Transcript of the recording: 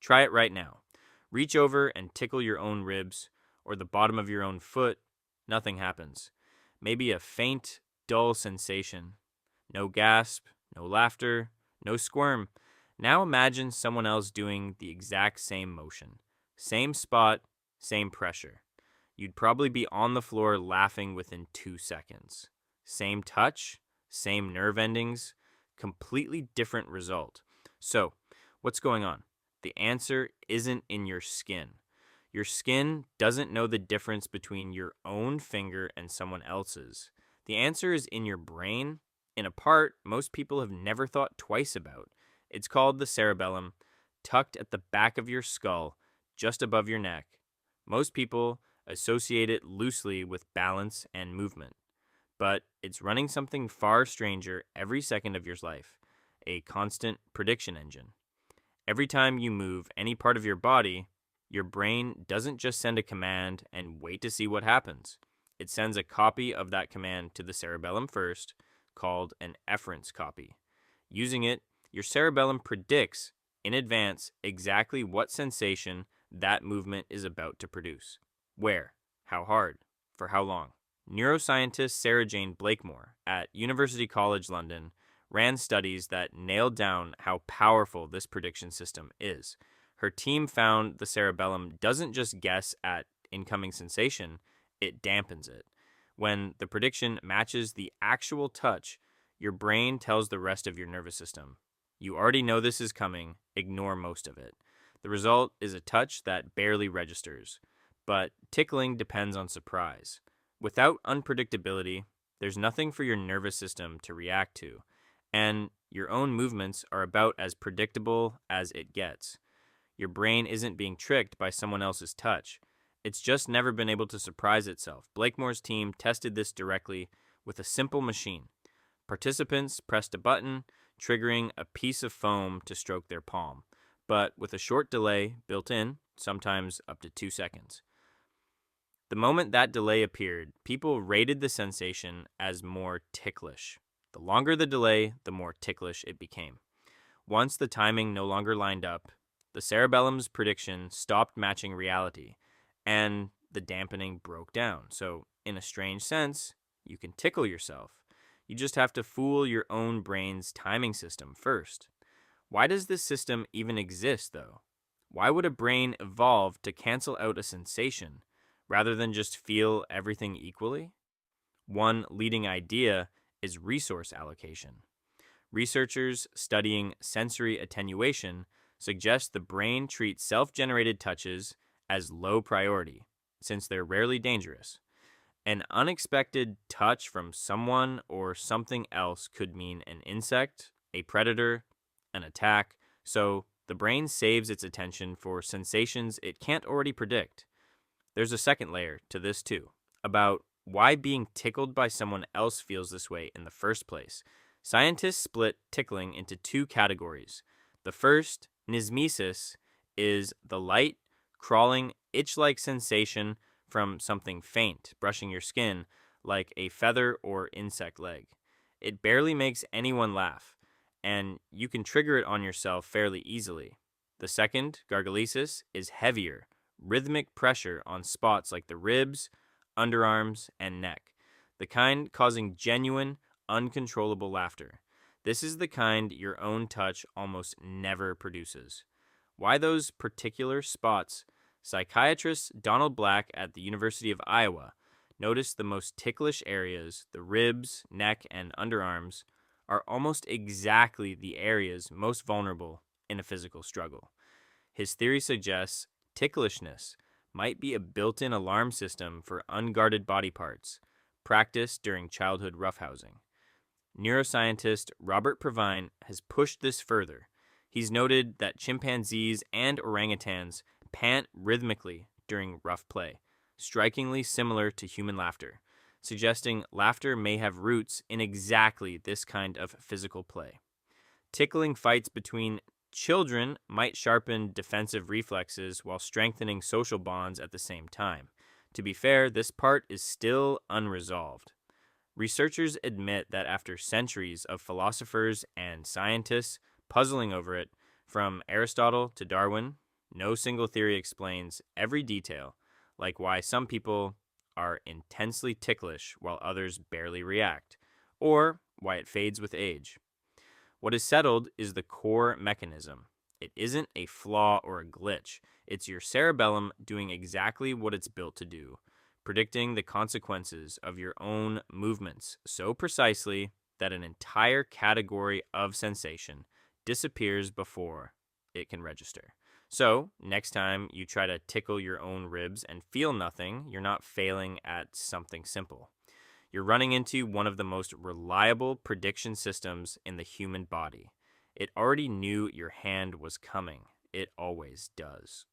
Try it right now. Reach over and tickle your own ribs or the bottom of your own foot. Nothing happens. Maybe a faint, dull sensation. No gasp, no laughter, no squirm. Now imagine someone else doing the exact same motion. Same spot, same pressure. You'd probably be on the floor laughing within 2 seconds. Same touch, same nerve endings, completely different result. So, what's going on? The answer isn't in your skin. Your skin doesn't know the difference between your own finger and someone else's. The answer is in your brain, in a part most people have never thought twice about. It's called the cerebellum, tucked at the back of your skull, just above your neck. Most people associate it loosely with balance and movement, but it's running something far stranger every second of your life, a constant prediction engine. Every time you move any part of your body, your brain doesn't just send a command and wait to see what happens. It sends a copy of that command to the cerebellum first, called an efference copy. Using it, your cerebellum predicts in advance exactly what sensation that movement is about to produce. Where, how hard, for how long. Neuroscientist Sarah-Jayne at University College London ran studies that nailed down how powerful this prediction system is. Her team found the cerebellum doesn't just guess at incoming sensation, it dampens it. When the prediction matches the actual touch, your brain tells the rest of your nervous system, you already know this is coming, ignore most of it. The result is a touch that barely registers. But tickling depends on surprise. Without unpredictability, there's nothing for your nervous system to react to. And your own movements are about as predictable as it gets. Your brain isn't being tricked by someone else's touch. It's just never been able to surprise itself. Blakemore's team tested this directly with a simple machine. Participants pressed a button, triggering a piece of foam to stroke their palm, but with a short delay built in, sometimes up to 2 seconds. The moment that delay appeared, people rated the sensation as more ticklish. The longer the delay, the more ticklish it became. Once the timing no longer lined up, the cerebellum's prediction stopped matching reality, and the dampening broke down. So, in a strange sense, you can tickle yourself. You just have to fool your own brain's timing system first. Why does this system even exist, though? Why would a brain evolve to cancel out a sensation rather than just feel everything equally? One leading idea is resource allocation. Researchers studying sensory attenuation suggest the brain treats self-generated touches as low priority, since they're rarely dangerous. An unexpected touch from someone or something else could mean an insect, a predator, an attack, so the brain saves its attention for sensations it can't already predict. There's a second layer to this too, about why being tickled by someone else feels this way in the first place. Scientists split tickling into 2 categories. The first, nismesis, is the light, crawling, itch-like sensation from something faint, brushing your skin, like a feather or insect leg. It barely makes anyone laugh, and you can trigger it on yourself fairly easily. The second, gargalesis, is heavier, rhythmic pressure on spots like the ribs, underarms, and neck, the kind causing genuine, uncontrollable laughter. This is the kind your own touch almost never produces. Why those particular spots? Psychiatrist Donald Black at the University of Iowa noticed the most ticklish areas, the ribs, neck, and underarms, are almost exactly the areas most vulnerable in a physical struggle. His theory suggests ticklishness might be a built-in alarm system for unguarded body parts, practiced during childhood roughhousing. Neuroscientist Robert Provine has pushed this further. He's noted that chimpanzees and orangutans pant rhythmically during rough play, strikingly similar to human laughter, suggesting laughter may have roots in exactly this kind of physical play. Tickling fights between children might sharpen defensive reflexes while strengthening social bonds at the same time. To be fair, this part is still unresolved. Researchers admit that after centuries of philosophers and scientists puzzling over it, from Aristotle to Darwin, No single theory explains every detail, like why some people are intensely ticklish while others barely react, or why it fades with age. What is settled is the core mechanism. It isn't a flaw or a glitch. It's your cerebellum doing exactly what it's built to do, predicting the consequences of your own movements so precisely that an entire category of sensation disappears before it can register. So, next time you try to tickle your own ribs and feel nothing, you're not failing at something simple. You're running into one of the most reliable prediction systems in the human body. It already knew your hand was coming. It always does.